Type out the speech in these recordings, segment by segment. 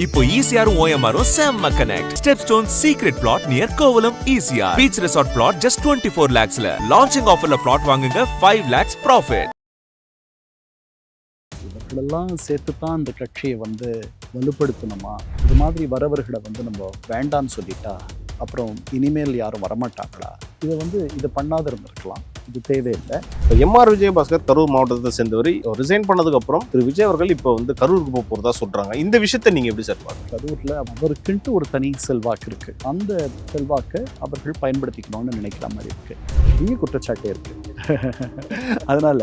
இப்போ ECR OMR செம்ம connect. Stepstone secret plot near Kovalam ECR. Beach resort plot just 24 lakhs ல. Launching offerல plot வாங்குங்க 5 lakhs profit. இவர்களெல்லாம் சேர்த்து தான் இந்த கட்சியை வலுப்படுத்தணுமா? இது மாதிரி வரவர்களை நம்ம வேண்டான்னு சொல்லிட்டா அப்புறம் இனிமேல் யாரும் வரமாட்டாங்களா? இதை பண்ணாத இருந்திருக்கலாம். இது தேவையில்லை. இப்போ எம்ஆர் விஜயபாஸ்கர் கரூர் மாவட்டத்தை சேர்ந்தவர் ரிசைன் பண்ணதுக்கு அப்புறம் திரு விஜய் அவர்கள் இப்போ கரூருக்கு போக போறதா சொல்றாங்க. இந்த விஷயத்தை நீங்க எப்படி சார் பாருங்க? கரூர்ல அவருக்குன்ட்டு ஒரு தனி செல்வாக்கு இருக்கு. அந்த செல்வாக்கை அவர்கள் பயன்படுத்திக்கணும்னு நினைக்கிற மாதிரி இருக்கு. பெரிய குற்றச்சாட்டே இருக்கு. அதனால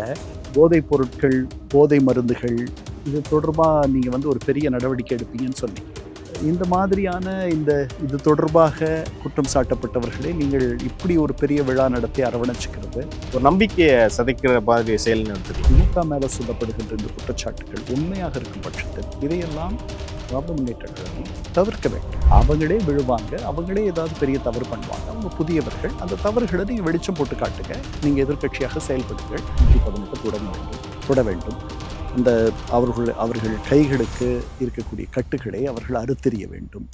போதைப் பொருட்கள், போதை மருந்துகள் இது தொடர்பாக நீங்க ஒரு பெரிய நடவடிக்கை எடுப்பீங்கன்னு சொன்னீங்க. இந்த மாதிரியான இது தொடர்பாக குற்றம் சாட்டப்பட்டவர்களை நீங்கள் இப்படி ஒரு பெரிய விழா நடத்தி அரவணைச்சுக்கிறது ஒரு நம்பிக்கையை சதைக்கிற மாதிரி செயல் நடத்துது. திமுக மேலே சொல்லப்படுகின்ற இந்த குற்றச்சாட்டுகள் உண்மையாக இருக்கும் பட்சத்தில் இதையெல்லாம் திராவிட முன்னேற்ற கழகம் தவிர்க்க வேண்டும். அவங்களே விழுவாங்க, அவங்களே ஏதாவது பெரிய தவறு பண்ணுவாங்க. அவங்க புதியவர்கள், அந்த தவறுகளை நீங்கள் வெளிச்சம் போட்டு காட்டுங்க. நீங்கள் எதிர்கட்சியாக செயல்படுங்கள். 18 தொட வேண்டும். இந்த அவர்கள் கைகளுக்கு இருக்கக்கூடிய கட்டுகளை அவர்கள் அறுத்தெறிய வேண்டும்.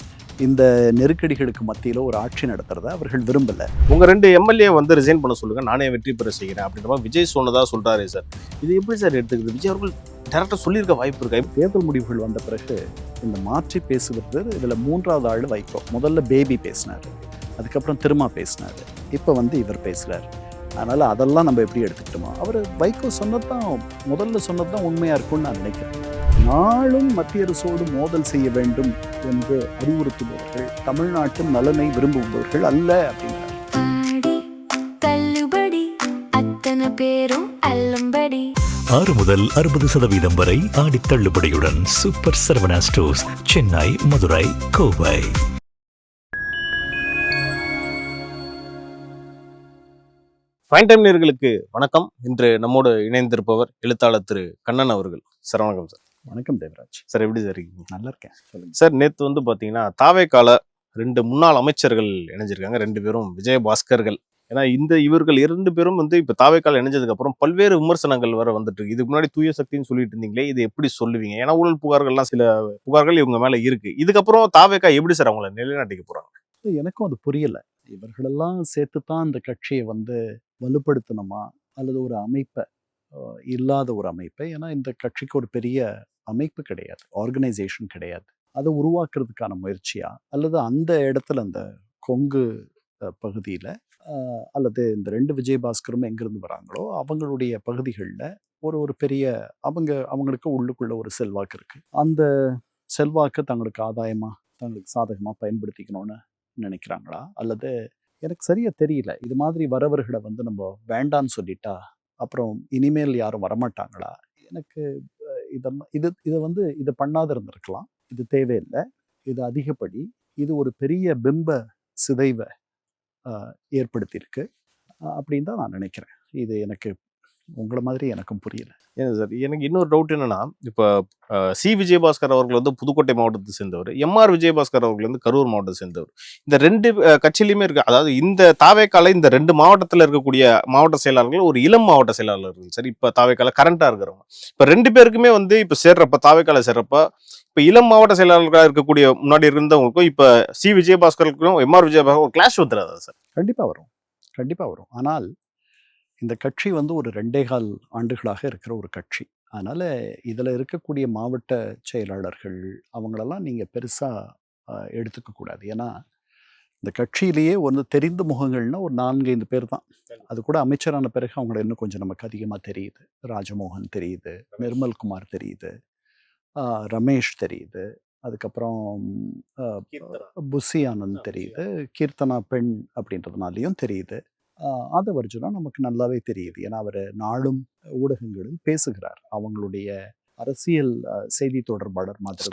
இந்த நெருக்கடிகளுக்கு மத்தியில் ஒரு ஆட்சி நடத்துறத அவர்கள் விரும்பலை. உங்க 2 எம்எல்ஏ ரிசைன் பண்ண சொல்லுங்க, நானே வெற்றி பெற செய்கிறேன் அப்படின்ற விஜய் சொன்னதா சொல்றாரு சார். இது எப்படி சார் எடுத்துக்குது? விஜய் அவர்கள் டேரக்டா சொல்லியிருக்க வாய்ப்பு இருக்கா? தேர்தல் முடிவுகள் வந்த பிறகு இந்த மாற்றி பேசுவது இதில் 3வது ஆள் வைகோ. முதல்ல பேபி பேசினார், அதுக்கப்புறம் திருமா பேசினார், இப்போ இவர் பேசுகிறார். அதனால் அதெல்லாம் நம்ம எப்படி எடுத்துக்கிட்டோமோ, அவர் வைகோ முதல்ல சொன்னதுதான் உண்மையாக இருக்கும்னு நான் நினைக்கிறேன். நாளும் மத்திய அரசோடு மோதல் செய்ய வேண்டும் என்று அறிவுறுத்துபவர்கள் தமிழ்நாட்டின் நலனை விரும்புபவர்கள் அல்ல அப்படின்றார். 6 முதல் 60% வரை ஆடி தள்ளுபடியுடன் super Saravana stores, Chennai, Madurai, Kovai. Fine time நேயர்களுக்கு வணக்கம். இன்று நம்மோடு இணைந்திருப்பவர் எழுத்தாளர் திரு கண்ணன் அவர்கள். சார் வணக்கம் சார். வணக்கம் தேவராஜ் சார். எப்படி சார் இருக்கீங்க? நல்லா இருக்கேன், சொல்லுங்க சார். நேற்று பார்த்தீங்கன்னா தாவேக்கால 2 முன்னாள் அமைச்சர்கள் இணைஞ்சிருக்காங்க. 2 பேரும் விஜயபாஸ்கர்கள். ஏன்னா இவர்கள் 2 பேரும் இப்போ தாவேக்கால இணைஞ்சதுக்கு அப்புறம் பல்வேறு விமர்சனங்கள் வர வந்துட்டு இருக்கு. இதுக்கு முன்னாடி தூய சக்தின்னு சொல்லிட்டு இருந்தீங்களே, இது எப்படி சொல்லுவீங்க? ஏன்னா ஊழல் புகார்கள்லாம் சில புகார்கள் இவங்க மேல இருக்கு. இதுக்கப்புறம் தாவேக்கா எப்படி சார் அவங்கள நிலைநாட்டிக்க போறாங்க? எனக்கும் அது புரியல. இவர்களெல்லாம் சேர்த்து தான் இந்த கட்சியை வலுப்படுத்தணுமா, அல்லது ஒரு அமைப்பை இல்லாத ஒரு அமைப்பை? ஏன்னா இந்த கட்சிக்கு ஒரு பெரிய அமைப்பு கிடையாது, ஆர்கனைசேஷன் கிடையாது. அதை உருவாக்குறதுக்கான முயற்சியா, அல்லது அந்த இடத்துல அந்த கொங்கு பகுதியில் அல்லது இந்த 2 விஜயபாஸ்கரும் எங்கிருந்து வராங்களோ அவங்களுடைய பகுதிகளில் ஒரு பெரிய அவங்களுக்கு உள்ளுக்குள்ள ஒரு செல்வாக்கு இருக்கு. அந்த செல்வாக்கை தங்களுக்கு தங்களுக்கு சாதகமாக பயன்படுத்திக்கணும்னு நினைக்கிறாங்களா? அல்லது எனக்கு சரியா தெரியல. இது மாதிரி வரவர்களை நம்ம வேண்டான்னு சொல்லிட்டா அப்புறம் இனிமேல் யாரும் வரமாட்டாங்களா? எனக்கு இதை பண்ணாத இருந்திருக்கலாம். இது தேவையில்லை. இது அதிகப்படி. இது ஒரு பெரிய பிம்ப சிதைவை ஏற்படுத்தியிருக்கு அப்படின்னு தான் நான் நினைக்கிறேன். இது எனக்கு உங்களை மாதிரி எனக்கும் புரியல. ஏன்னா சார், எனக்கு இன்னொரு டவுட் என்னன்னா, இப்போ சி விஜயபாஸ்கர் அவர்கள் புதுக்கோட்டை மாவட்டத்தை சேர்ந்தவர், எம்ஆர் விஜயபாஸ்கர் அவர்கள் கரூர் மாவட்டத்தை சேர்ந்தவர். இந்த 2 கட்சியிலுமே இருக்கு. அதாவது இந்த தாவேக்கால இந்த 2 மாவட்டத்தில் இருக்கக்கூடிய மாவட்ட செயலாளர்கள் ஒரு இளம் மாவட்ட செயலாளர்கள் சார். இப்போ தாவேக்கால கரண்டா இருக்கிறவங்க இப்போ 2 பேருக்குமே இப்போ சேர்றப்ப தாவேக்கால சேர்றப்ப இப்போ இளம் மாவட்ட செயலாளர்களாக இருக்கக்கூடிய முன்னாடி இருந்தவங்களுக்கும் இப்போ சி விஜயபாஸ்கருக்கும் எம்ஆர் விஜயபாஸ்கர் ஒரு கிளாஷ் வந்துடாதா சார்? கண்டிப்பா வரும். ஆனால் இந்த கட்சி ஒரு 2.25 ஆண்டுகளாக இருக்கிற ஒரு கட்சி. அதனால இதில் இருக்கக்கூடிய மாவட்ட செயலாளர்கள் அவங்களெல்லாம் நீங்கள் பெருசாக எடுத்துக்க கூடாது. ஏன்னா இந்த கட்சியிலேயே தெரிந்த முகங்கள்னா ஒரு 4-5 பேர் தான். அது கூட அமைச்சரான பிறகு அவங்கள இன்னும் கொஞ்சம் நமக்கு அதிகமாக தெரியுது. ராஜமோகன் தெரியுது, நிர்மல்குமார் தெரியுது, ரமேஷ் தெரியுது, அதுக்கப்புறம் புசி ஆனந்த் தெரியுது, கீர்த்தனா பெண் அப்படின்றதுனாலையும் தெரியுது, ஆதவர்ஜுனா நமக்கு நல்லாவே தெரியுது. ஏன்னா அவர் நாளும் ஊடகங்களில் பேசுகிறார். அவங்களுடைய அரசியல் செய்தி தொடர்பாளர் மாதிரி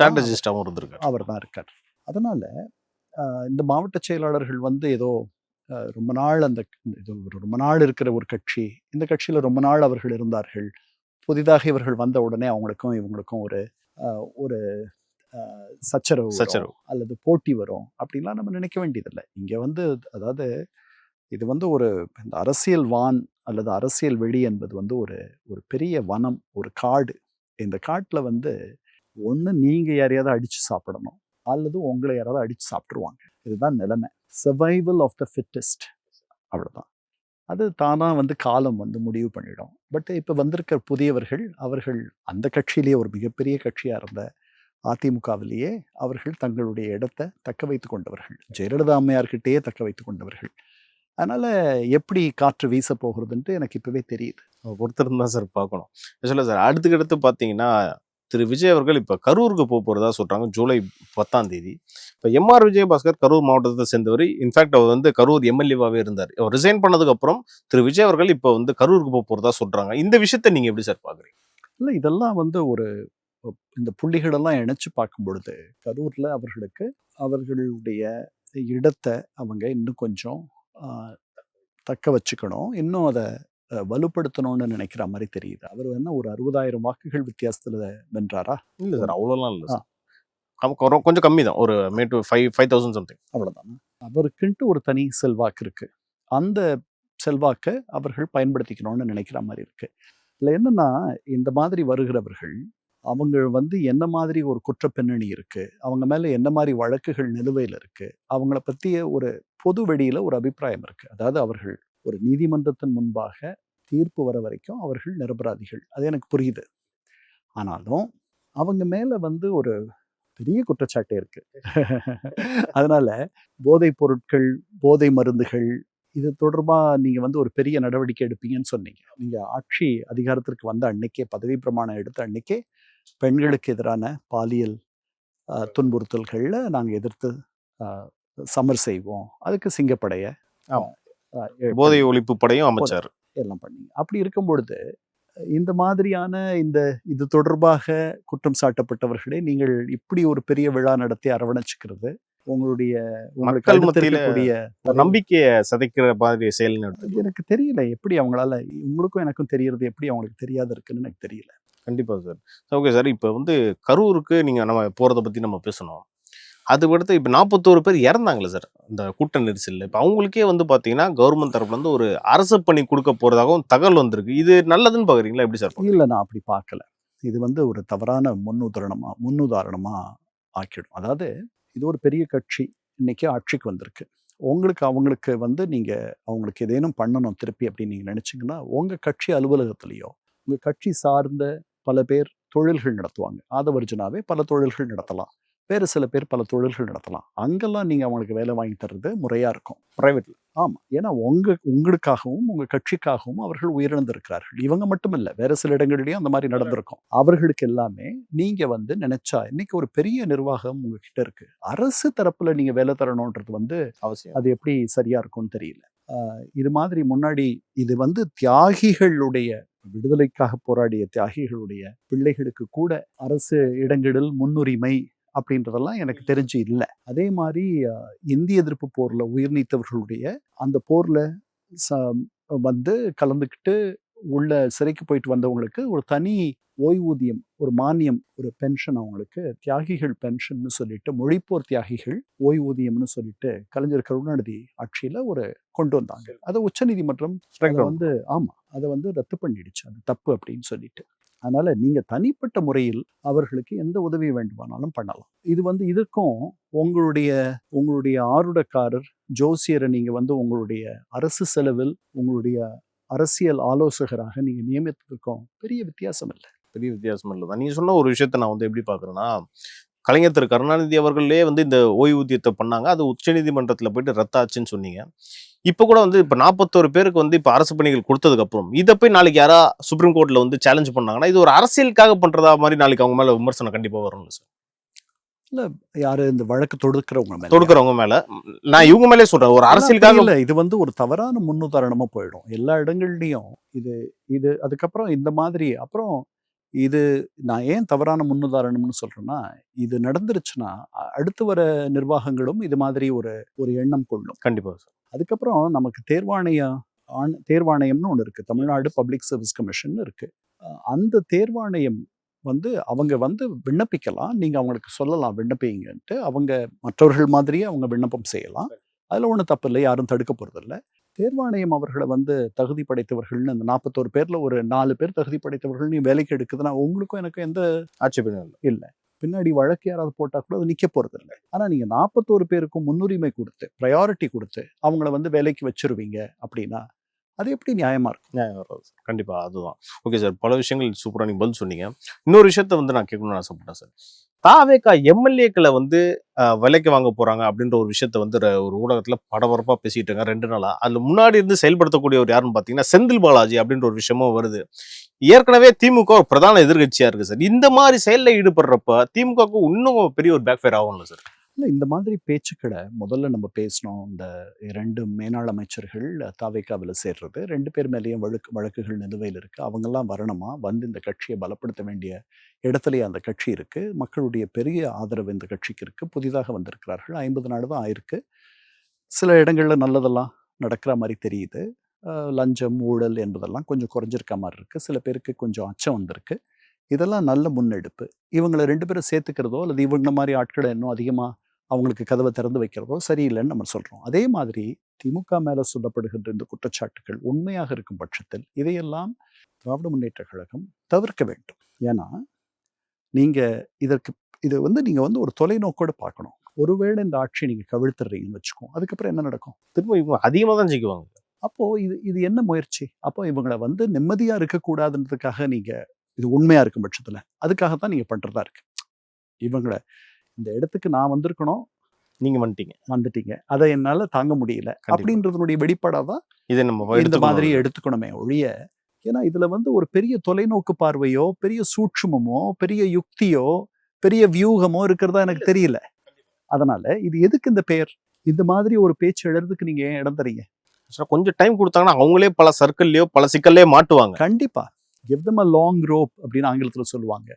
அவர் தான் இருக்கார். அதனால இந்த மாவட்ட செயலாளர்கள் ஏதோ ரொம்ப நாள் இருக்கிற ஒரு கட்சி. இந்த கட்சியில் ரொம்ப நாள் அவர்கள் இருந்தார்கள். புதிதாக இவர்கள் வந்த உடனே அவங்களுக்கும் இவங்களுக்கும் ஒரு சச்சரவு அல்லது போட்டி வரும் அப்படின்லாம் நம்ம நினைக்க வேண்டியதில்லை. இங்கே அதாவது இது இந்த அரசியல் வான் அல்லது அரசியல் வெளி என்பது ஒரு பெரிய வனம், ஒரு காடு. இந்த காட்டில் ஒன்று நீங்கள் யாரையாவது அடித்து சாப்பிடணும், அல்லது உங்களை யாராவது அடித்து சாப்பிட்ருவாங்க. இதுதான் நிலைமை. சர்வைவல் ஆஃப் த ஃபிட்டஸ்ட், அவ்வளோதான். அது தானாக வந்து காலம் வந்து முடிவு பண்ணிடும். பட் இப்போ வந்திருக்கிற புதியவர்கள், அவர்கள் அந்த கட்சியிலேயே ஒரு மிகப்பெரிய கட்சியாக இருந்த அதிமுகவிலேயே அவர்கள் தங்களுடைய இடத்தை தக்க வைத்து கொண்டவர்கள், ஜெயலலிதா அம்மையார்கிட்டயே தக்க வைத்து கொண்டவர்கள். அதனால் எப்படி காற்று வீச போகிறதுன்ட்டு எனக்கு இப்போவே தெரியுது. ஒருத்தர் தான் சார் பார்க்கணும். சொல்ல சார், அடுத்து பார்த்தீங்கன்னா திரு விஜய் அவர்கள் இப்போ கரூருக்கு போகிறதா சொல்கிறாங்க ஜூலை 10ஆம் தேதி. இப்போ எம்ஆர் விஜயபாஸ்கர் கரூர் மாவட்டத்தை சேர்ந்தவர். இன்ஃபேக்ட் அவர் வந்து கரூர் எம்எல்ஏவாகவே இருந்தார். அவர் ரிசைன் பண்ணதுக்கப்புறம் திரு விஜய் அவர்கள் இப்போ வந்து கரூருக்கு போகிறதா சொல்கிறாங்க. இந்த விஷயத்தை நீங்கள் எப்படி சார் பார்க்குறீங்க? இல்லை, இதெல்லாம் வந்து இந்த புள்ளிகளெல்லாம் இணைச்சு பார்க்கும் பொழுது கரூரில் அவர்களுடைய இடத்தை அவங்க இன்னும் கொஞ்சம் தக்க வச்சுக்கணும், இன்னும் அதை வலுப்படுத்தணும்னு நினைக்கிற மாதிரி தெரியுது. அவர் என்ன ஒரு 60,000 வாக்குகள் வித்தியாசத்தில் வென்றாரா? இல்லை சார், அவ்வளோலாம் இல்லை சார், கொஞ்சம் கம்மி தான், ஒரு 5,000 சம்திங், அவ்வளோதான். அவருக்குன்ட்டு ஒரு தனி செல்வாக்கு இருக்குது. அந்த செல்வாக்கை அவர்கள் பயன்படுத்திக்கணும்னு நினைக்கிற மாதிரி இருக்குது. இல்லை என்னென்னா, இந்த மாதிரி வருகிறவர்கள் அவங்க வந்து என்ன மாதிரி ஒரு குற்ற பின்னணி இருக்குது, அவங்க மேலே என்ன மாதிரி வழக்குகள் நிலுவையில் இருக்குது, அவங்கள பற்றிய ஒரு பொது வெளியில் ஒரு அபிப்பிராயம் இருக்குது. அதாவது அவர்கள் ஒரு நீதிமன்றத்தின் முன்பாக தீர்ப்பு வர வரைக்கும் அவர்கள் நிரபராதிகள், அது எனக்கு புரியுது. ஆனாலும் அவங்க மேலே வந்து ஒரு பெரிய குற்றச்சாட்டே இருக்குது. அதனால் போதைப் பொருட்கள், போதை மருந்துகள், இது தொடர்பாக நீங்கள் வந்து ஒரு பெரிய நடவடிக்கை எடுப்பீங்கன்னு சொன்னீங்க. நீங்கள் ஆட்சி அதிகாரத்திற்கு வந்த அன்னைக்கே, பதவி பிரமாணம் எடுத்த அன்னைக்கே பெண்களுக்கு எதிரான பாலியல் துன்புறுத்தல்களில் நாங்கள் எதிர்த்து சமர் செய்வோம், அதுக்கு சிங்கப்படைய போதை ஒழிப்பு படையும் அமைச்சார், எல்லாம் பண்ணீங்க. அப்படி இருக்கும் பொழுது இந்த மாதிரியான இது தொடர்பாக குற்றம் சாட்டப்பட்டவர்களே நீங்கள் இப்படி ஒரு பெரிய விழா நடத்தி அரவணைச்சுக்கிறது மக்கள் மத்தியில நம்பிக்கையை சதைக்கிற மாதிரி செயல். எனக்கு தெரியல எப்படி அவங்களால, உங்களுக்கும் எனக்கும் தெரியறது எப்படி அவங்களுக்கு தெரியாது இருக்குன்னு எனக்கு தெரியல. கண்டிப்பா சார். ஓகே சார், இப்போ வந்து கரூருக்கு நீங்க நம்ம போறதை பத்தி நம்ம பேசணும். அது அடுத்து இப்போ 41 பேர் இறந்தாங்களே சார் இந்த கூட்ட நெரிசலில். இப்போ அவங்களுக்கே வந்து பார்த்தீங்கன்னா கவர்மெண்ட் தரப்புல இருந்து ஒரு அரசு பணி கொடுக்க போறதாகவும் தகவல் வந்திருக்கு. இது நல்லதுன்னு பாக்குறீங்களா, எப்படி சார்? இல்லை, நான் அப்படி பார்க்கல. இது வந்து ஒரு தவறான முன்னுதாரணமா ஆக்கிடும். அதாவது இது ஒரு பெரிய கட்சி இன்னைக்கு ஆட்சிக்கு வந்திருக்கு. அவங்களுக்கு வந்து நீங்க அவங்களுக்கு ஏதேனும் பண்ணணும் திருப்பி அப்படின்னு நீங்க நினைச்சீங்கன்னா, உங்க கட்சி அலுவலகத்திலேயோ உங்க கட்சி சார்ந்த பல பேர் தொழில்கள் நடத்துவாங்க. ஆதவர்ஜனாவே பல தொழில்கள் நடத்தலாம், வேறு சில பேர் பல தொழில்கள் நடத்தலாம். அங்கெல்லாம் நீங்கள் அவங்களுக்கு வேலை வாங்கி தர்றது முறையாக இருக்கும் ப்ரைவேட்டில். ஆமாம், ஏன்னா உங்களுக்காகவும் உங்கள் கட்சிக்காகவும் அவர்கள் உயிரிழந்திருக்கிறார்கள். இவங்க மட்டும் இல்லை, வேறு சில இடங்கள்லையும் அந்த மாதிரி நடந்திருக்கும். அவர்களுக்கு எல்லாமே நீங்கள் வந்து நினைச்சா, இன்னைக்கு ஒரு பெரிய நிர்வாகம் உங்ககிட்ட இருக்கு, அரசு தரப்புல நீங்கள் வேலை தரணுன்றது வந்து அவசியம். அது எப்படி சரியா இருக்கும்னு தெரியல. இது மாதிரி முன்னாடி இது வந்து தியாகிகளுடைய, விடுதலைக்காக போராடிய தியாகிகளுடைய பிள்ளைகளுக்கு கூட அரசு இடங்களில் முன்னுரிமை அப்படின்றதெல்லாம் எனக்கு தெரிஞ்சு இல்லை. அதே மாதிரி இந்திய எதிர்ப்பு போரில் உயிர் நீத்தவர்களுடைய அந்த போரில் வந்து கலந்துக்கிட்டு உள்ள சிறைக்கு போயிட்டு வந்தவங்களுக்கு ஒரு தனி ஓய்வூதியம், ஒரு மானியம், ஒரு பென்ஷன், அவங்களுக்கு தியாகிகள் பென்ஷன் சொல்லிட்டு, மொழிப்போர் தியாகிகள் ஓய்வூதியம்னு சொல்லிட்டு கலைஞர் கருணாநிதி ஆட்சியில் கொண்டு வந்தாங்க. அதை உச்சநீதிமன்றம் வந்து அதை வந்து ரத்து பண்ணிடுச்சு, அது தப்பு அப்படின்னு சொல்லிட்டு. அதனால நீங்க தனிப்பட்ட முறையில் அவர்களுக்கு எந்த உதவி வேண்டுமானாலும் பண்ணலாம். இது வந்து இதுக்கும் உங்களுடைய ஆருடக்காரர் ஜோசியரை நீங்க வந்து உங்களுடைய அரசு செலவில் உங்களுடைய அரசியல் ஆலோசகராக நீங்க நியமித்ததுக்கும் பெரிய வித்தியாசம் இல்லை. தான். நீங்க சொன்ன ஒரு விஷயத்த நான் வந்து எப்படி பாக்குறேன்னா, கலைஞர் திரு கருணாநிதி அவர்களே வந்து இந்த ஓய்வூதியத்தை பண்ணாங்க, அது உச்சநீதிமன்றத்தில் போயிட்டு ரத்தாச்சுன்னு சொன்னீங்க. இப்போ கூட வந்து இப்போ 41 பேருக்கு வந்து இப்போ அரசு பணிகள் கொடுத்ததுக்கு அப்புறம் இதை போய் நாளைக்கு யாரா சுப்ரீம் கோர்ட்ல வந்து சேலஞ்ச் பண்ணாங்கன்னா, இது ஒரு அரசியலுக்காக பண்றதா மாதிரி நாளைக்கு அவங்க மேல விமர்சனம் கண்டிப்பா வரும்ல சார்? இல்ல, யாரு இந்த வழக்கு தொடுக்கிறவங்க மேல நான் இவங்க மேலே சொல்றேன், ஒரு அரசியலுக்காக இல்ல. இது வந்து ஒரு தவறான முன்னுதாரணமா போயிடும் எல்லா இடங்கள்லயும். இது அதுக்கப்புறம் இந்த மாதிரி அப்புறம் இது நான் ஏன் தவறான முன்னுதாரணம்னு சொல்றேன்னா, இது நடந்துருச்சுன்னா அடுத்து வர நிர்வாகங்களும் இது மாதிரி ஒரு எண்ணம் கொள்ளும். கண்டிப்பா சார். அதுக்கப்புறம் நமக்கு தேர்வாணையம்னு ஒன்று இருக்கு, தமிழ்நாடு பப்ளிக் சர்வீஸ் கமிஷன் இருக்கு. அந்த தேர்வாணையம் வந்து அவங்க வந்து விண்ணப்பிக்கலாம், நீங்க அவங்களுக்கு சொல்லலாம் விண்ணப்பிங்கன்ட்டு. அவங்க மற்றவர்கள் மாதிரியே அவங்க விண்ணப்பம் செய்யலாம், அதுல ஒன்றும் தப்பு இல்லை, யாரும் தடுக்க போறது இல்லை. தேர்வாணையம் அவர்களை வந்து தகுதி படைத்தவர்கள்னு அந்த 41 பேர்ல ஒரு 4 பேர் தகுதி படைத்தவர்கள் நீ வேலைக்கு எடுக்குதுன்னா உங்களுக்கும் எனக்கு எந்த ஆட்சேபனையும் இல்லை. பின்னாடி வழக்கு யாராவது போட்டால் கூட அது நிற்க போகிறது இல்லை. ஆனால் நீங்கள் 41 பேருக்கும் முன்னுரிமை கொடுத்து ப்ரையாரிட்டி கொடுத்து அவங்கள வந்து வேலைக்கு வச்சிருவீங்க அப்படின்னா அது எப்படி நியாயமாக இருக்கும்? நியாயம் வராது சார். கண்டிப்பா அதுதான். ஓகே சார், பல விஷயங்கள் சூப்பராக நீங்கள் பதில் சொன்னீங்க. இன்னொரு விஷயத்த வந்து நான் கேட்கணும்னு ஆசைப்பட்டேன் சார். தாவேகா எம்எல்ஏக்களை வந்து விலைக்கு வாங்க போறாங்க அப்படின்ற ஒரு விஷயத்த வந்து ஒரு ஊடகத்துல படபரப்பா பேசிட்டு இருக்காங்க 2 நாளா. அதுல முன்னாடி இருந்து செயல்படுத்தக்கூடியவர் யாருன்னு பாத்தீங்கன்னா செந்தில் பாலாஜி அப்படின்ற ஒரு விஷயமும் வருது. ஏற்கனவே திமுக ஒரு பிரதான எதிர்கட்சியா இருக்கு சார். இந்த மாதிரி செயல்ல ஈடுபடுறப்ப திமுகவுக்கு இன்னும் பெரிய ஒரு பேக்ஃபயர் ஆகும்ல சார்? இல்லை, இந்த மாதிரி பேச்சுக்களை முதல்ல நம்ம பேசணும். இந்த 2 மேனாள் அமைச்சர்கள் தாவேகாவில் சேர்றது, 2 பேர் மேலேயும் வழக்குகள் நிலுவையில் இருக்குது. அவங்கெல்லாம் வரணுமா, வந்து இந்த கட்சியை பலப்படுத்த வேண்டிய இடத்துலையே அந்த கட்சி இருக்குது. மக்களுடைய பெரிய ஆதரவு இந்த கட்சிக்கு இருக்குது. புதிதாக வந்திருக்கிறார்கள். 50 நாள் தான் ஆயிருக்கு. சில இடங்களில் நல்லதெல்லாம் நடக்கிற மாதிரி தெரியுது. லஞ்சம் ஊழல் என்பதெல்லாம் கொஞ்சம் குறைஞ்சிருக்க மாதிரி இருக்குது. சில பேருக்கு கொஞ்சம் அச்சம் வந்திருக்கு. இதெல்லாம் நல்ல முன்னெடுப்பு. இவங்களை 2 பேரும் சேர்த்துக்கிறதோ அல்லது இவங்க மாதிரி ஆட்களை இன்னும் அதிகமாக அவங்களுக்கு கதவை திறந்து வைக்கிறதோ சரியில்லைன்னு நம்ம சொல்கிறோம். அதே மாதிரி திமுக மேலே சொல்லப்படுகின்ற இந்த குற்றச்சாட்டுகள் உண்மையாக இருக்கும் பட்சத்தில் இதையெல்லாம் திராவிட முன்னேற்ற கழகம் தவிர்க்க வேண்டும். ஏன்னா இது வந்து ஒரு தொலைநோக்கோடு பார்க்கணும். ஒருவேளை இந்த ஆட்சியை நீங்கள் கவிழ்த்துறீங்கன்னு வச்சுக்கோம், அதுக்கப்புறம் என்ன நடக்கும்? திரும்ப இவங்க அதிகமாக தான் ஜெயிக்குவாங்க. அப்போது இது என்ன முயற்சி? அப்போ இவங்களை வந்து நிம்மதியாக இருக்கக்கூடாதுன்றதுக்காக நீங்கள், இது உண்மையாக இருக்கும் பட்சத்தில் அதுக்காகத்தான் நீங்கள் பண்ணுறதா இருக்கு. இவங்களை இந்த இடத்துக்கு நான் வந்திருக்கணும், நீங்க வந்துட்டீங்க, அதை என்னால் தாங்க முடியல அப்படின்றதுனுடைய வெளிப்பாடாக தான் இதை நம்ம இந்த மாதிரி எடுத்துக்கணுமே ஒழிய, ஏன்னா இதில் வந்து ஒரு பெரிய தொலைநோக்கு பார்வையோ பெரிய சூட்சுமமோ பெரிய யுக்தியோ பெரிய வியூகமோ இருக்கிறதா எனக்கு தெரியல. அதனால இது எதுக்கு இந்த பெயர்? இந்த மாதிரி ஒரு பேச்சு எழுறதுக்கு நீங்க ஏன் இடம் தரீங்க? கொஞ்சம் டைம் கொடுத்தாங்கன்னா அவங்களே பல சர்க்கிள்லயோ பல சிக்கல்லையோ மாட்டுவாங்க. கண்டிப்பா give them a long rope அப்படின்னு ஆங்கிலத்துல சொல்லுவாங்க.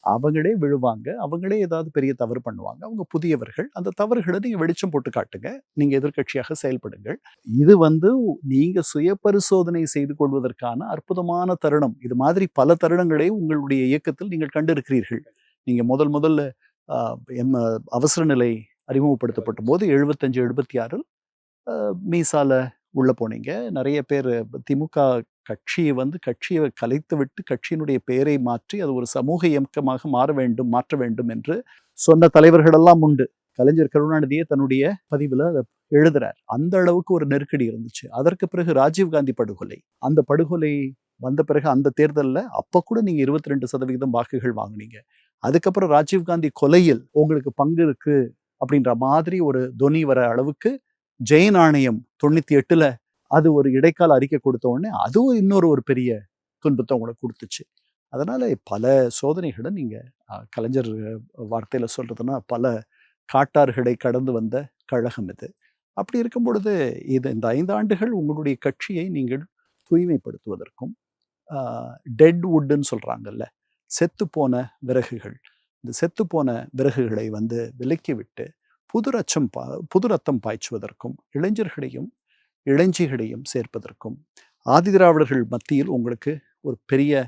அவங்களே விழுவாங்க, அவங்களே ஏதாவது பெரிய தவறு பண்ணுவாங்க. அவங்க புதியவர்கள், அந்த தவறுகளை நீங்க வெளிச்சம் போட்டு காட்டுங்க, நீங்க எதிர்கட்சியாக செயல்படுங்கள். இது வந்து நீங்க சுய பரிசோதனை செய்து கொள்வதற்கான அற்புதமான தருணம். இது மாதிரி பல தருணங்களை உங்களுடைய இயக்கத்தில் நீங்கள் கண்டிருக்கிறீர்கள். நீங்க முதல்ல அவசர நிலை அறிமுகப்படுத்தப்பட்ட போது 75-76 மீசால உள்ள போனீங்க. நிறைய பேர் திமுக கட்சியை கலைத்து விட்டு கட்சியினுடைய பெயரை மாற்றி அது ஒரு சமூக இயக்கமாக மாற்ற வேண்டும் என்று சொன்ன தலைவர்களெல்லாம் உண்டு. கலைஞர் கருணாநிதியே தன்னுடைய பதிவில் அதை எழுதுறார். அந்த அளவுக்கு ஒரு நெருக்கடி இருந்துச்சு. அதற்கு பிறகு ராஜீவ்காந்தி படுகொலை, அந்த படுகொலை வந்த பிறகு அந்த தேர்தலில் அப்போ கூட நீங்க 22% வாக்குகள் வாங்கினீங்க. அதுக்கப்புறம் ராஜீவ்காந்தி கொலையில் உங்களுக்கு பங்கு இருக்கு அப்படின்ற மாதிரி ஒரு தொனி வர அளவுக்கு ஜெயின் ஆணையம் 98 அது ஒரு இடைக்கால அறிக்கை கொடுத்த உடனே அதுவும் இன்னொரு பெரிய துன்பத்தை உங்களுக்கு கொடுத்துச்சு. அதனால பல சோதனைகளை நீங்க கலைஞர் வார்த்தையில சொல்றதுன்னா பல காட்டாறுகளை கடந்து வந்த கழகம் இது. அப்படி இருக்கும் பொழுது இந்த 5 ஆண்டுகள் உங்களுடைய கட்சியை நீங்கள் தூய்மைப்படுத்துவதற்கும், டெட் வுட்ன்னு சொல்றாங்கல்ல, செத்து போன விறகுகள், இந்த செத்து போன விறகுகளை வந்து விலக்கி விட்டு புது ரத்தம் பாய்ச்சுவதற்கும், இளைஞர்களையும் இளைஞிகளையும் சேர்ப்பதற்கும், ஆதிதிராவிடர்கள் மத்தியில் உங்களுக்கு ஒரு பெரிய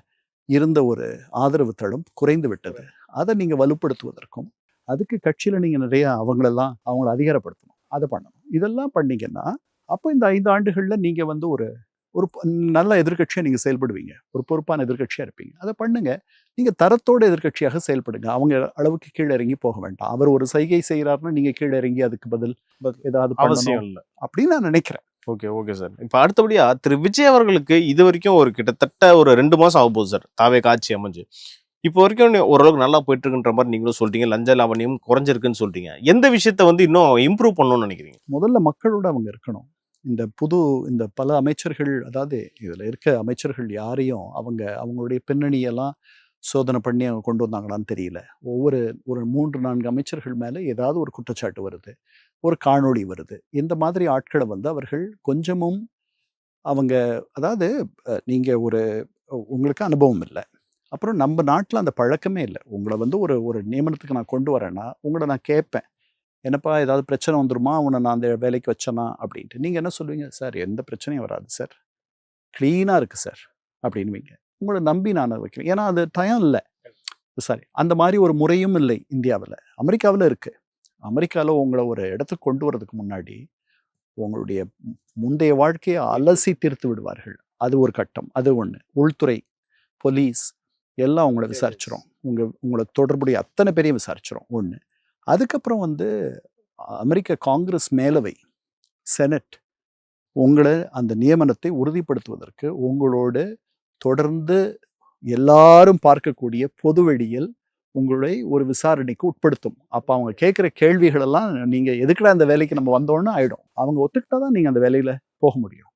இருந்த ஒரு ஆதரவு தளம் குறைந்து விட்டது, அதை நீங்க வலுப்படுத்துவதற்கும், அதுக்கு கட்சியில நீங்க நிறைய அவங்கள அதிகாரப்படுத்தணும், அதை பண்ணணும். இதெல்லாம் பண்ணீங்கன்னா அப்போ இந்த 5 ஆண்டுகள்ல நீங்க வந்து ஒரு நல்ல எதிர்கட்சியா நீங்க செயல்படுவீங்க, ஒரு பொறுப்பான எதிர்கட்சியா இருப்பீங்க. அதை பண்ணுங்க. நீங்க தரத்தோட எதிர்கட்சியாக செயல்படுங்க. அவங்க அளவுக்கு கீழே இறங்கி போக வேண்டாம். அவர் ஒரு சைகை செய்யறாருன்னா நீங்க கீழே இறங்கி அதுக்கு பதில் ஏதாவது அவசியம் இல்லை அப்படின்னு நான் நினைக்கிறேன். Okay sir. இப்ப அடுத்தபடியா திரு விஜய் அவர்களுக்கு இது வரைக்கும் ஒரு கிட்டத்தட்ட ஒரு 2 மாசம் ஆக போகுது சார் தாவேகா ஆட்சி அமைஞ்சு. இப்போ வரைக்கும் ஓரளவுக்கு நல்லா போயிட்டு இருக்குன்ற மாதிரி நீங்களும் சொல்றீங்க, லஞ்ச லாவணியம் குறைஞ்சிருக்குன்னு சொல்றீங்க. எந்த விஷயத்த வந்து இன்னும் இம்ப்ரூவ் பண்ணணும்னு நினைக்கிறீங்க? முதல்ல மக்களோட அவங்க இருக்கணும். இந்த பல அமைச்சர்கள், அதாவது இதுல இருக்க அமைச்சர்கள் யாரையும் அவங்களுடைய பின்னணியெல்லாம் சோதனை பண்ணி அவங்க கொண்டு வந்தாங்களான்னு தெரியல. ஒரு 3-4 அமைச்சர்கள் மேல ஏதாவது ஒரு குற்றச்சாட்டு வருது, ஒரு காணொளி வருது. இந்த மாதிரி ஆட்களை வந்து அவர்கள் கொஞ்சமும் அதாவது நீங்க உங்களுக்கு அனுபவம் இல்லை, அப்புறம் நம்ம நாட்டில் அந்த பழக்கமே இல்லை. உங்களை வந்து ஒரு நியமனத்துக்கு நான் கொண்டு வரேன்னா உங்களை நான் கேட்பேன், என்னப்பா ஏதாவது பிரச்சனை வந்துருமா, உன்னை நான் அந்த வேலைக்கு வச்சேனா அப்படின்ட்டு. நீங்கள் என்ன சொல்லுவீங்க? சார் எந்த பிரச்சனையும் வராது சார், க்ளீனாக இருக்குது சார் அப்படின்வீங்க. உங்களை நம்பி நான் வைக்கிறேன். ஏன்னா அது டயம் இல்லை. சாரி, அந்த மாதிரி ஒரு முறையும் இல்லை இந்தியாவில். அமெரிக்காவில் இருக்குது. அமெரிக்காவில் உங்களை ஒரு இடத்துக்கு கொண்டு வரதுக்கு முன்னாடி உங்களுடைய முந்தைய வாழ்க்கையை அலசி தீர்த்து விடுவார்கள். அது ஒரு கட்டம், அது ஒன்று. உள்துறை, போலீஸ் எல்லாம் உங்களை விசாரிச்சிரும். உங்களை தொடர்புடைய அத்தனை பேரையும் விசாரிச்சிடும் ஒன்று. அதுக்கப்புறம் வந்து அமெரிக்க காங்கிரஸ் மேலவை செனட் உங்களை அந்த நியமனத்தை உறுதிப்படுத்துவதற்கு உங்களோடு தொடர்ந்து எல்லாரும் பார்க்கக்கூடிய பொதுவெளியில் உங்களை ஒரு விசாரணைக்கு உட்படுத்தும். அப்போ அவங்க கேட்குற கேள்விகளெல்லாம் நீங்கள் எதுக்குடா அந்த வேலைக்கு நம்ம வந்தோன்னு ஆகிடும். அவங்க ஒத்துக்கிட்டா தான் நீங்கள் அந்த வேலையில் போக முடியும்.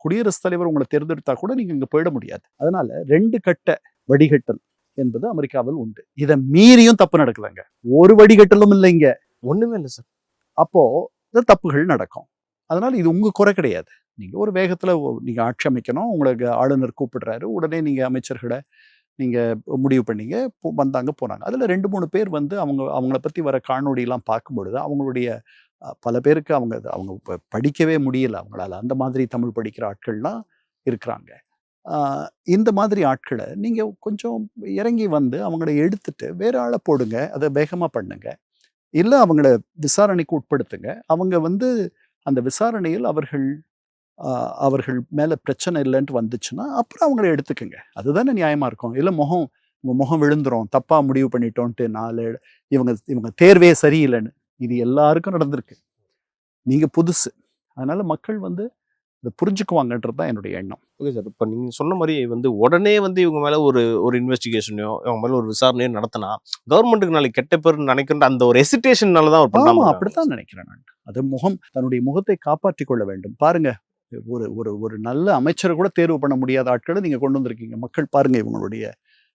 குடியரசுத் தலைவர் உங்களை தேர்ந்தெடுத்தா கூட நீங்கள் இங்கே போயிட முடியாது. அதனால 2 கட்ட வடிகட்டல் என்பது அமெரிக்காவில் உண்டு. இதை மீறியும் தப்பு நடக்குதுங்க. ஒரு வடிகட்டலும் இல்லைங்க, ஒண்ணுமே இல்லை சார். அப்போ இந்த தப்புகள் நடக்கும். அதனால இது உங்க குறை கிடையாது. நீங்க ஒரு வேகத்துல நீங்க ஆட்சி அமைக்கணும், உங்களுக்கு ஆளுநர் கூப்பிடுறாரு, உடனே நீங்க அமைச்சர்களை நீங்க முடிவு பண்ணீங்க, வந்தாங்க போனாங்க. அதுல 2-3 பேர் வந்து அவங்கள பத்தி வர காணொலியெல்லாம் பார்க்கும் பொழுது அவங்களுடைய பல பேருக்கு அவங்க படிக்கவே முடியல அவங்களால. அந்த மாதிரி தமிழ் படிக்கிற ஆட்கள்லாம் இருக்கிறாங்க. இந்த மாதிரி ஆட்களை நீங்க கொஞ்சம் இறங்கி வந்து அவங்கள எடுத்துட்டு வேற ஆளை போடுங்க, அதை வேகமா பண்ணுங்க, இல்லை அவங்கள விசாரணைக்கு உட்படுத்துங்க. அவங்க வந்து அந்த விசாரணையில் அவர்கள் மேல பிரச்சனை இல்லைன்ட்டு வந்துச்சுன்னா அப்புறம் அவங்கள எடுத்துக்குங்க. அதுதானே நியாயமா இருக்கும். இல்லை முகம் விழுந்துரும், தப்பா முடிவு பண்ணிட்டோன்ட்டு இவங்க தேர்வே சரியில்லைன்னு இது எல்லாருக்கும் நடந்திருக்கு. நீங்க புதுசு, அதனால மக்கள் வந்து இதை புரிஞ்சுக்குவாங்கன்றது தான் என்னுடைய எண்ணம். Okay sir. இப்போ நீங்க சொன்ன மாதிரி வந்து உடனே வந்து இவங்க மேல ஒரு இன்வெஸ்டிகேஷனையோ இவங்க மேல ஒரு விசாரணையோ நடத்தினா கவர்மெண்ட்டுக்கு நாளைக்கு கெட்ட பேர் நினைக்கின்ற அந்த ஒரு ஹெசிடேஷனால தான் அவர் பண்ணாம. அப்படித்தான் நினைக்கிறேன் நான். அது தன்னுடைய முகத்தை காப்பாற்றிக் கொள்ள வேண்டும். பாருங்க, ஒரு நல்ல அமைச்சரை கூட தேர்வு பண்ண முடியாத ஆட்களை நீங்க கொண்டு வந்திருக்கீங்க. மக்கள் பாருங்க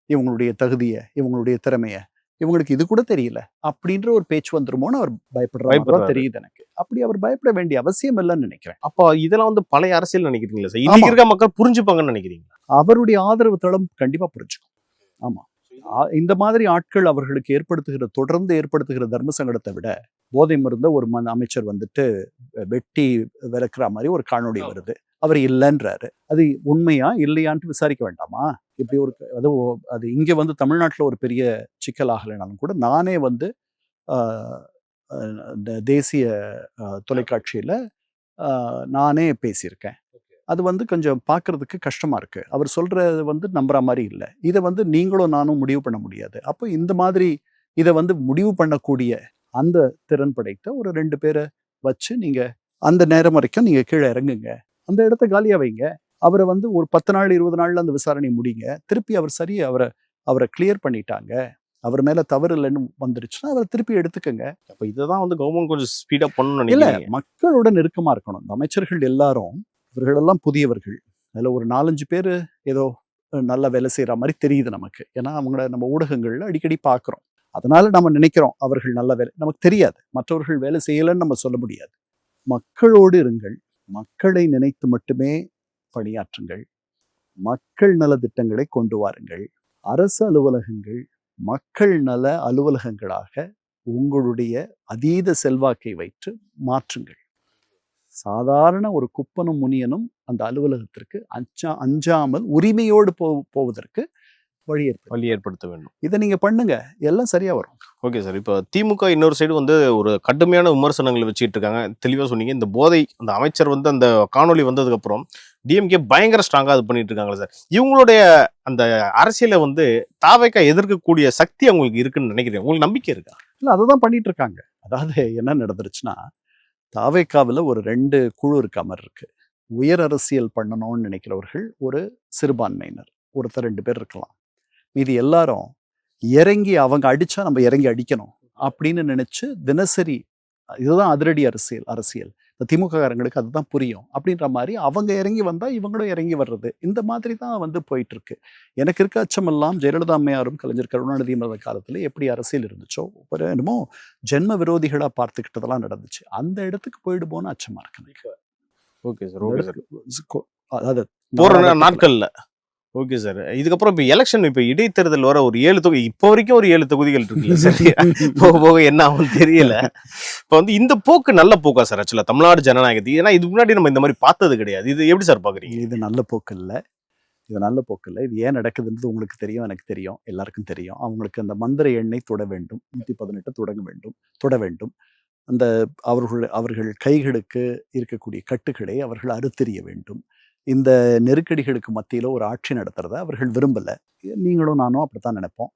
இவங்களுடைய தகுதியை, இவங்களுடைய திறமையை, இவங்களுக்கு இது கூட தெரியல அப்படின்ற ஒரு பேச்சு வந்துருமோன்னு அவர் பயப்படுறாரு தெரியுது எனக்கு. அப்படி அவர் பயப்பட வேண்டிய அவசியம் இல்லைன்னு நினைக்கிறேன். அப்போ இதெல்லாம் வந்து பழைய அரசியல் நினைக்கிறீங்களா சார்? இன்னைக்கு இருக்க மக்கள் புரிஞ்சுப்பாங்கன்னு நினைக்கிறீங்க? அவருடைய ஆதரவு தளம் கண்டிப்பா புரிஞ்சுக்கும். ஆமா, இந்த மாதிரி ஆட்கள் அவர்களுக்கு தொடர்ந்து ஏற்படுத்துகிற தர்ம சங்கடத்தை விட போதை மருந்த ஒரு அமைச்சர் வந்துட்டு வெட்டி விளக்குற மாதிரி ஒரு காணொளி வருது, அவர் இல்லைன்றாரு. அது உண்மையா இல்லையான்ட்டு விசாரிக்க வேண்டாமா? இப்படி அது இங்க வந்து தமிழ்நாட்டில் ஒரு பெரிய சிக்கல் ஆகலைனாலும் கூட நானே வந்து தேசிய தொலைக்காட்சியில நானே பேசியிருக்கேன். அது வந்து கொஞ்சம் பார்க்கறதுக்கு கஷ்டமா இருக்கு. அவர் சொல்றது வந்து நம்புற மாதிரி இல்லை. இதை வந்து நீங்களும் நானும் முடிவு பண்ண முடியாது. அப்போ இந்த மாதிரி இதை வந்து முடிவு பண்ணக்கூடிய அந்த திறன் படைத்த ஒரு 2 பேரை வச்சு நீங்க அந்த நேரம் வரைக்கும் நீங்க கீழே இறங்குங்க, அந்த இடத்த காலியா வைங்க. அவரை வந்து ஒரு 10 நாள் 20 நாள்ல அந்த விசாரணை முடிங்க. திருப்பி அவர் சரியா அவரை கிளியர் பண்ணிட்டாங்க, அவர் மேல தவறு இல்லைன்னு வந்துருச்சுன்னா அவரை திருப்பி எடுத்துக்கங்க. அப்ப இததான் வந்து கவர்மெண்ட் கொஞ்சம் ஸ்பீடா பண்ணணும்னு இல்ல, நினைக்கிறீங்க? மக்களோட நெருக்கமா இருக்கணும். இந்த அமைச்சர்கள் எல்லாரும், இவர்களெல்லாம் புதியவர்கள். அதுல ஒரு 4-5 பேர் ஏதோ நல்ல வேலை செய்யற மாதிரி தெரியுது நமக்கு. ஏன்னா அவங்கள நம்ம ஊடகங்கள்ல அடிக்கடி பார்க்கிறோம். அதனால நம்ம நினைக்கிறோம் அவர்கள் நல்ல வேலை. நமக்கு தெரியாது, மற்றவர்கள் வேலை செய்யலைன்னு நம்ம சொல்ல முடியாது. மக்களோடு இருங்கள், மக்களை நினைத்து மட்டுமே பணியாற்றுங்கள், மக்கள் நல திட்டங்களை கொண்டு வாருங்கள். அரசு அலுவலகங்கள் மக்கள் நல அலுவலகங்களாக உங்களுடைய அதீத செல்வாக்கை வைத்து மாற்றுங்கள். சாதாரண ஒரு குப்பனும் முனியனும் அந்த அலுவலகத்திற்கு அஞ்சாமல் உரிமையோடு போவதற்கு வழி ஏற்படுத்த வேண்டும். இதை நீங்க பண்ணுங்க, எல்லாம் சரியா வரும். Okay sir. இப்போ திமுக இன்னொரு சைடு வந்து ஒரு கடுமையான விமர்சனங்களை வச்சுட்டு இருக்காங்க. தெளிவா சொன்னீங்க. இந்த போதை அந்த அமைச்சர் வந்து அந்த காணொலி வந்ததுக்கு அப்புறம் டிஎம்கே பயங்கர ஸ்ட்ராங்கா அது பண்ணிட்டு இருக்காங்களா சார்? இவங்களுடைய அந்த அரசியலை வந்து தாவேக்கா எதிர்க்கக்கூடிய சக்தி அவங்களுக்கு இருக்குன்னு நினைக்கிறேன். உங்களுக்கு நம்பிக்கை இருக்கா? இல்ல, அதுதான் பண்ணிட்டு இருக்காங்க. அதாவது என்ன நடந்துருச்சுன்னா, தாவேக்காவில் ஒரு 2 குழு இருக்க மாதிரி இருக்கு. உயர் அரசியல் பண்ணணும்னு நினைக்கிறவர்கள் ஒரு சிறுபான்மையினர், ஒருத்தர் 2 பேர் இருக்கலாம். மீதி எல்லாரும் இறங்கி அவங்க அடிச்சா நம்ம இறங்கி அடிக்கணும் அப்படின்னு நினைச்சு தினசரி இதுதான் அதிரடி அரசியல். இந்த திமுககாரங்களுக்கு அதுதான் புரியும் அப்படின்ற மாதிரி அவங்க இறங்கி வந்தா இவங்களும் இறங்கி வர்றது, இந்த மாதிரி தான் வந்து போயிட்டு இருக்கு. எனக்கு இருக்க அச்சமெல்லாம் ஜெயலலிதா அம்மையாரும் கலைஞர் கருணாநிதியும் இருந்த காலத்துல எப்படி அரசியல் இருந்துச்சோ, ஒரு என்னமோ ஜென்ம விரோதிகளா பார்த்துக்கிட்டதெல்லாம் நடந்துச்சு. அந்த இடத்துக்கு போயிடுமோன்னு அச்சமா இருக்கு. Okay sir. Okay sir. அதாவது போற நாட்கள்ல ஓகே சார். இதுக்கப்புறம் இப்போ எலெக்ஷன், இப்போ இடைத்தேர்தல் வர ஒரு 7 தொகுதி, இப்போ வரைக்கும் ஒரு 7 தொகுதிகள் இருக்குல்ல சார், போக போக என்ன ஆகும் தெரியல. இப்போ வந்து இந்த போக்கு நல்ல போக்கா சார் ஆக்சுவலா தமிழ்நாடு ஜனநாயகத்துக்கு? ஏன்னா இதுக்கு முன்னாடி நம்ம இந்த மாதிரி பார்த்தது கிடையாது. இது எப்படி சார் பாக்குறீங்க? இது நல்ல போக்கு இல்லை, இது ஏன் நடக்குதுன்றது உங்களுக்கு தெரியும், எனக்கு தெரியும், எல்லாருக்கும் தெரியும். அவங்களுக்கு அந்த மந்திர எண்ணை தொட வேண்டும், 118 தொட வேண்டும். அந்த அவர்கள் கைகளுக்கு இருக்கக்கூடிய கட்டுகளை அவர்கள் அறுத்தெறிய வேண்டும். இந்த நெருக்கடிகளுக்கு மத்தியில ஒரு ஆட்சி நடத்துறத அவர்கள் விரும்பல. நீங்களும் நானும் அப்படித்தான் நினைப்போம்.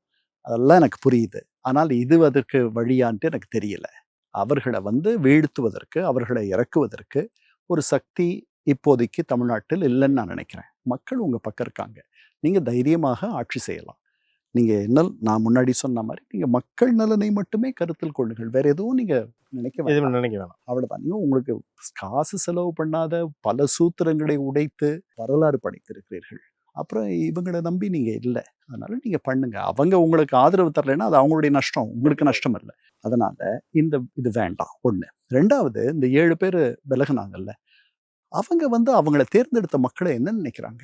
அதெல்லாம் எனக்கு புரியுது. ஆனால் இது அதற்கு வழியான்ட்டு எனக்கு தெரியல. அவர்கள வந்து வீழ்த்துவதற்கு, அவர்களை இறக்குவதற்கு ஒரு சக்தி இப்போதைக்கு தமிழ்நாட்டில் இல்லைன்னு நான் நினைக்கிறேன். மக்கள் உங்க பக்கம் இருக்காங்க. நீங்க தைரியமாக ஆட்சி செய்யலாம். நீங்க நான் முன்னாடி சொன்ன மாதிரி நீங்க மக்கள் நலனை மட்டுமே கருத்தில் கொள்ளுங்கள். வேற எதுவும் நீங்க நினைக்க வேண்டாம். நினைக்க வேணாம். அவ்வளவுதான். நீங்க உங்களுக்கு காசு செலவு பண்ணாத பல சூத்திரங்களை உடைத்து வரலாறு படைத்திருக்கிறீர்கள். அப்புறம் இவங்களை நம்பி நீங்க இல்லை. அதனால நீங்க பண்ணுங்க. அவங்க உங்களுக்கு ஆதரவு தரலைன்னா அது அவங்களுடைய நஷ்டம், உங்களுக்கு நஷ்டம் இல்லை. அதனால இது வேண்டாம். ஒண்ணு. ரெண்டாவது, இந்த 7 பேர் விலகுனாங்கல்ல, அவங்க வந்து அவங்கள தேர்ந்தெடுத்த மக்களை என்ன நினைக்கிறாங்க?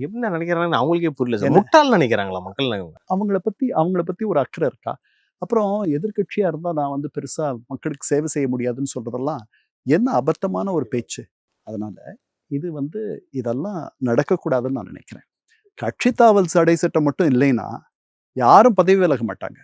என்ன நினைக்கிறாங்கன்னு அவங்களுக்கே புரியல சார். முட்டாள் நினைக்கிறாங்களா மக்கள்? அவங்கள பத்தி ஒரு அக்கறை இருக்கா? அப்புறம் எதிர்க்கட்சியா இருந்தா நான் வந்து பெருசா மக்களுக்கு சேவை செய்ய முடியாதுன்னு சொல்றதெல்லாம் என்ன அபத்தமான ஒரு பேச்சு. அதனால இது வந்து இதெல்லாம் நடக்கக்கூடாதுன்னு நான் நினைக்கிறேன். கட்சி தாவல் தடை சட்டம் மட்டும் இல்லைன்னா யாரும் பதவி விலக மாட்டாங்க.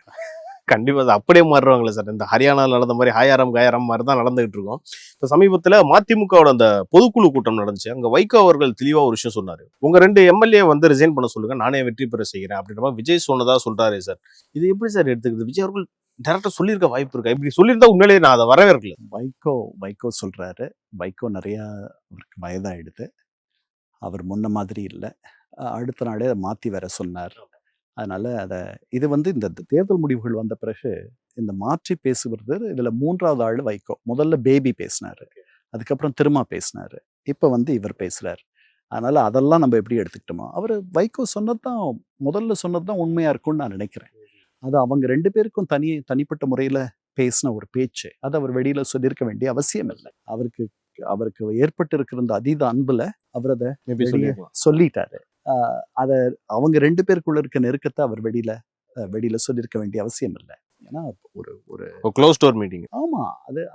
கண்டிப்பா சார். அப்படியே மாறுவாங்களே சார். இந்த ஹரியானாவில் நடந்த மாதிரி ஹாயாரம் காயாரம் மாதிரி தான் நடந்துகிட்டு இருக்கோம். இப்போ சமீபத்தில் மதிமுகவோட அந்த பொதுக்குழு கூட்டம் நடந்துச்சு. அங்கே வைகோ அவர்கள் தெளிவா ஒரு விஷயம் சொன்னாரு. உங்க 2 எம்எல்ஏ வந்து ரிசைன் பண்ண சொல்லுங்க, நானே வெற்றி பெற செய்கிறேன் அப்படின்ற மாதிரி விஜய் சொன்னதா சொல்றாரு சார். இது எப்படி சார் எடுத்துக்கிறது? விஜய் அவர்கள் டேரக்டா சொல்லியிருக்க வாய்ப்பு இருக்கா? இப்படி சொல்லியிருந்தா உண்மையிலேயே நான் அதை வரவேற்கல. வைகோ சொல்றாரு. வைகோ நிறைய அவருக்கு வயதாயிடுது. அவர் முன்ன மாதிரி இல்லை. அடுத்த நாளே அதை மாத்தி வேற சொன்னார். அதனால இது வந்து இந்த தேர்தல் முடிவுகள் வந்த பிறகு இந்த மாற்றி பேசுவது இதுல 3வது ஆள் வைகோ. முதல்ல பேபி பேசினாரு, அதுக்கப்புறம் திரும்ப பேசினாரு, இப்ப வந்து இவர் பேசுறாரு. அதனால அதெல்லாம் நம்ம எப்படி எடுத்துக்கிட்டோமோ, அவர் வைகோ முதல்ல சொன்னதுதான் உண்மையா இருக்கும்னு நான் நினைக்கிறேன். அது அவங்க 2 பேருக்கும் தனிப்பட்ட முறையில பேசின ஒரு பேச்சு. அது அவர் வெளியில சொல்லியிருக்க வேண்டிய அவசியம் இல்லை. அவருக்கு ஏற்பட்டு இருக்கிற அந்த அதீத அன்புல அவர் அதை சொல்லிட்டாரு. அதை அவங்க 2 பேருக்குள்ள இருக்க நெருக்கத்தை அவர் வெளியில சொல்லியிருக்க வேண்டிய அவசியம் இல்லை. ஏன்னா ஒரு க்ளோஸ் டோர் மீட்டிங். ஆமா,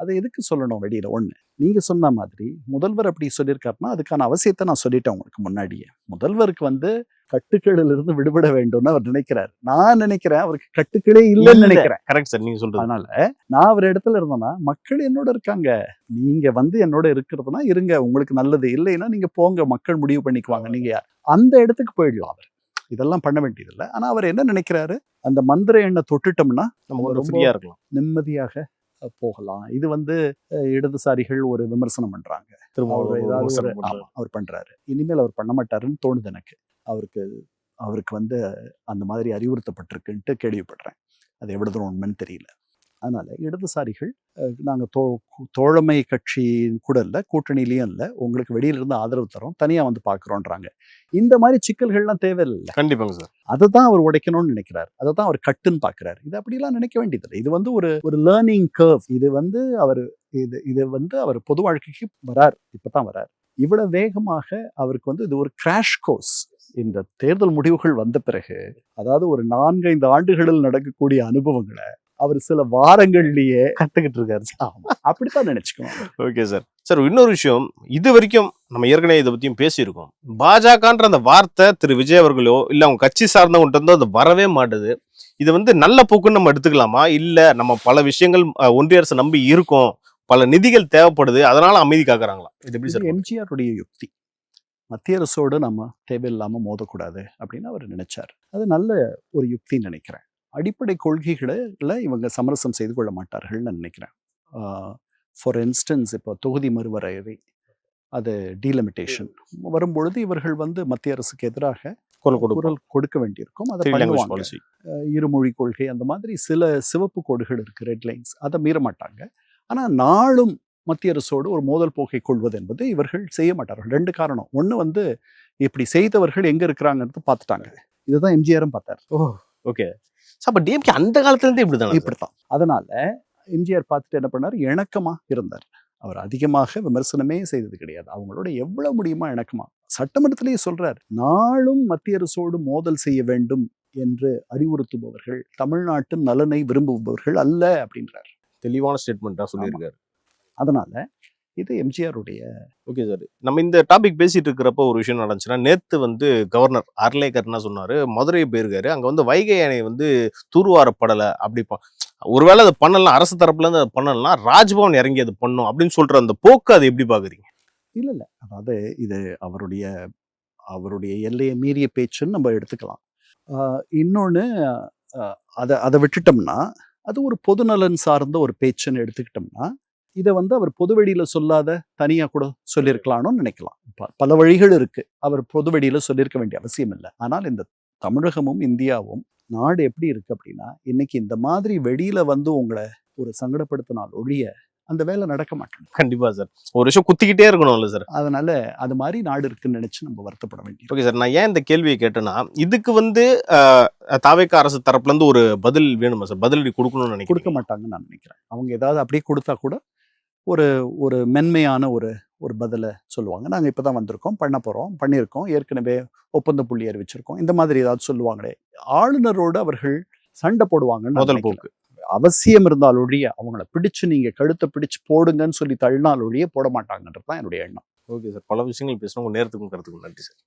அதை எதுக்கு சொல்லணும் வெளியில? ஒண்ணு, நீங்க சொன்ன மாதிரி முதல்வர் அப்படி சொல்லியிருக்காருன்னா அதுக்கான அவசியத்தை நான் சொல்லிட்டேன் உங்களுக்கு முன்னாடியே. முதல்வருக்கு வந்து கட்டுக்களில் இருந்து விடுபட வேண்டும்னு அவர் நினைக்கிறார். நான் நினைக்கிறேன் அவருக்கு கட்டுக்களே இல்லைன்னு நினைக்கிறேன். கரெக்ட் சார், நீங்க சொல்றது. அதனால நான் ஒரு இடத்துல இருந்தேன்னா மக்கள் என்னோட இருக்காங்க, நீங்க வந்து என்னோட இருக்கிறதுனா இருங்க, உங்களுக்கு நல்லது. இல்லைன்னா நீங்க போங்க, மக்கள் முடிவு பண்ணிக்குவாங்க. நீங்க அந்த இடத்துக்கு போயிடலாம். அவர் இதெல்லாம் பண்ண வேண்டியதில்லை. ஆனா அவர் என்ன நினைக்கிறாரு, அந்த மந்திர எண்ணை தொட்டுட்டோம்னா நம்ம ஃப்ரீயா இருக்கலாம், நிம்மதியாக போகலாம். இது வந்து இடதுசாரிகள் ஒரு விமர்சனம் பண்றாங்க. அவர் பண்றாரு. இனிமேல் அவர் பண்ண மாட்டாருன்னு தோணுது எனக்கு. அவருக்கு வந்து அந்த மாதிரி அறிவுறுத்தப்பட்டிருக்குன்ட்டு கேள்விப்படுறேன். அது எவ்வளவு தூரம் உண்மைன்னு தெரியல. அதனால இடதுசாரிகள் நாங்கள் தோழமை கட்சி கூட இல்லை, கூட்டணியிலையும் இல்லை, உங்களுக்கு வெளியில இருந்து ஆதரவு தரோம், தனியா வந்து பாக்குறோன்றாங்க. இந்த மாதிரி சிக்கல்கள்லாம் தேவையில்லை. கண்டிப்பாங்க சார். அதை தான் அவர் உடைக்கணும்னு நினைக்கிறார். அதை தான் அவர் கட்டுன்னு பாக்குறாரு. இது அப்படிலாம் நினைக்க வேண்டியதில்லை. இது வந்து ஒரு லேர்னிங் கர்வ். இது வந்து அவர் பொது வாழ்க்கைக்கு இப்பதான் வரார். இவ்வளவு வேகமாக அவருக்கு வந்து இது ஒரு கிராஷ் கோர்ஸ். இந்த தேர்தல் முடிவுகள் வந்த பிறகு, அதாவது ஒரு 4-5 ஆண்டுகளில் நடக்கக்கூடிய அனுபவங்களை அவர் சில வாரங்கள்லயே கத்துக்கிட்டு இருக்காரு. அப்படித்தான் நினைச்சுக்கணும். Okay sir. சார், இன்னொரு விஷயம், இது வரைக்கும் நம்ம ஏற்கனவே இதை பத்தியும் பேசியிருக்கோம். பாஜகன்ற அந்த வார்த்தை திரு விஜய் அவர்களோ இல்ல அவங்க கட்சி சார்ந்தவங்க இருந்தோ அது வரவே மாட்டுது. இது வந்து நல்ல போக்குன்னு நம்ம எடுத்துக்கலாமா? இல்ல நம்ம பல விஷயங்கள் ஒன்றிய அரசு நம்பி இருக்கோம், பல நிதிகள் தேவைப்படுது, அதனால அமைதி காக்குறாங்களா? இது எப்படி சார்? எம்ஜிஆருடைய யுக்தி. மத்திய அரசோடு நம்ம தேவையில்லாம மோதக்கூடாது அப்படின்னு அவர் நினைச்சார். அது நல்ல ஒரு யுக்தின்னு நினைக்கிறேன். அடிப்படை கொள்கைகளை இவங்க சமரசம் செய்து கொள்ள மாட்டார்கள்னு நினைக்கிறேன். ஃபார் இன்ஸ்டன்ஸ், இப்போ தொகுதி மறுவரையறை, அது டீலிமிட்டேஷன் வரும்பொழுது இவர்கள் வந்து மத்திய அரசுக்கு எதிராக குரல் கொடுக்க வேண்டியிருக்கும். அதை பண்ணுவாங்க. இருமொழி கொள்கை, அந்த மாதிரி சில சிவப்பு கோடுகள் இருக்கு, ரெட் லைன்ஸ், அதை மீற மாட்டாங்க. ஆனா நாளும் மத்திய அரசோடு ஒரு மோதல் போக்கை கொள்வது என்பது இவர்கள் செய்ய மாட்டார்கள். 2 காரணம். ஒண்ணு வந்து இப்படி செய்தவர்கள் எங்க இருக்கிறாங்கன்னு பார்த்துட்டாங்க. இதுதான் எம்ஜிஆரும் பார்த்தார். ஓகே. அப்ப டிஎம்கே அந்த காலத்துல இருந்து இப்படித்தான். அதனால எம்ஜிஆர் பார்த்துட்டு என்ன பண்ணார், இணக்கமா இருந்தார். அவர் அதிகமாக விமர்சனமே செய்தது கிடையாது. அவங்களோட எவ்வளவு முடியுமா இணக்கமா. சட்டமன்றத்திலேயே சொல்றார், நாளும் மத்திய அரசோடு மோதல் செய்ய வேண்டும் என்று அறிவுறுத்துபவர்கள் தமிழ்நாட்டின் நலனை விரும்புபவர்கள் அல்ல அப்படின்றார். தெளிவான ஸ்டேட்மெண்டா சொல்லியிருக்காரு. அதனால இது எம்ஜிஆருடைய. Okay sir. நம்ம இந்த டாபிக் பேசிட்டு இருக்கிறப்ப ஒரு விஷயம் நடந்துச்சுன்னா, நேத்து வந்து கவர்னர் அர்லேக்கர் என்ன சொன்னாரு, மதுரை போயிருக்காரு. அங்க வந்து வைகை அணை வந்து தூர்வாரப்படலை, அப்படி ஒருவேளை அதை பண்ணலாம், அரசு தரப்புல இருந்து அதை பண்ணலாம், ராஜ்பவன் இறங்கி அது பண்ணும் அப்படின்னு சொல்ற அந்த போக்கு அதை எப்படி பாக்குறீங்க? இல்ல, அதாவது இது அவருடைய எல்லையை மீறிய பேச்சுன்னு நம்ம எடுத்துக்கலாம். இன்னொன்னு, அதை விட்டுட்டோம்னா அது ஒரு பொதுநலன் சார்ந்த ஒரு பேச்சுன்னு எடுத்துக்கிட்டோம்னா இதை வந்து அவர் பொதுவெளியில சொல்லாத தனியா கூட சொல்லியிருக்கலாம்னு நினைக்கலாம். பல வழிகள் இருக்கு. அவர் பொதுவெளியில சொல்லியிருக்க வேண்டிய அவசியம் இல்லை. ஆனால் இந்த தமிழகமும் இந்தியாவும் நாடு எப்படி இருக்கு அப்படின்னா, இன்னைக்கு இந்த மாதிரி வெளியில வந்து உங்களை ஒரு சங்கடப்படுத்தினால் ஒழிய அந்த வேலை நடக்க மாட்டேங்குது. கண்டிப்பா சார். ஒரு விஷயம் குத்திக்கிட்டே இருக்கணும்ல சார். அதனால அது மாதிரி நாடு இருக்குன்னு நினைச்சு நம்ம வருத்தப்பட வேண்டியது. ஓகே சார், நான் ஏன் இந்த கேள்வியை கேட்டேன்னா, இதுக்கு வந்து தாவேக்கா அரசு தரப்புல இருந்து ஒரு பதில் வேணுமா சார்? பதிலடி கொடுக்கணும்னு கொடுக்க நினைக்கிறேன். மாட்டாங்கன்னு நான் நினைக்கிறேன். அவங்க ஏதாவது அப்படியே கொடுத்தா கூட ஒரு ஒரு மென்மையான ஒரு பதிலை சொல்லுவாங்க. நாங்கள் இப்போ தான் வந்திருக்கோம், பண்ண போகிறோம், பண்ணியிருக்கோம், ஏற்கனவே ஒப்பந்த புள்ளி அறிவிச்சிருக்கோம், இந்த மாதிரி ஏதாவது சொல்லுவாங்களே. ஆளுநரோடு அவர்கள் சண்டை போடுவாங்கன்னு நான் முதல் நினைக்கல. போக்கு. அவசியம் இருந்தால் ஒழிய அவங்கள பிடிச்சு நீங்க கழுத்தை பிடிச்சு போடுங்கன்னு சொல்லி தள்ளினால் ஒழிய போட மாட்டாங்கன்றது தான் என்னுடைய எண்ணம். ஓகே சார், பல விஷயங்கள் பேசணும். உங்க நேரத்துக்கும் கருத்துக்கும் நன்றி சார்.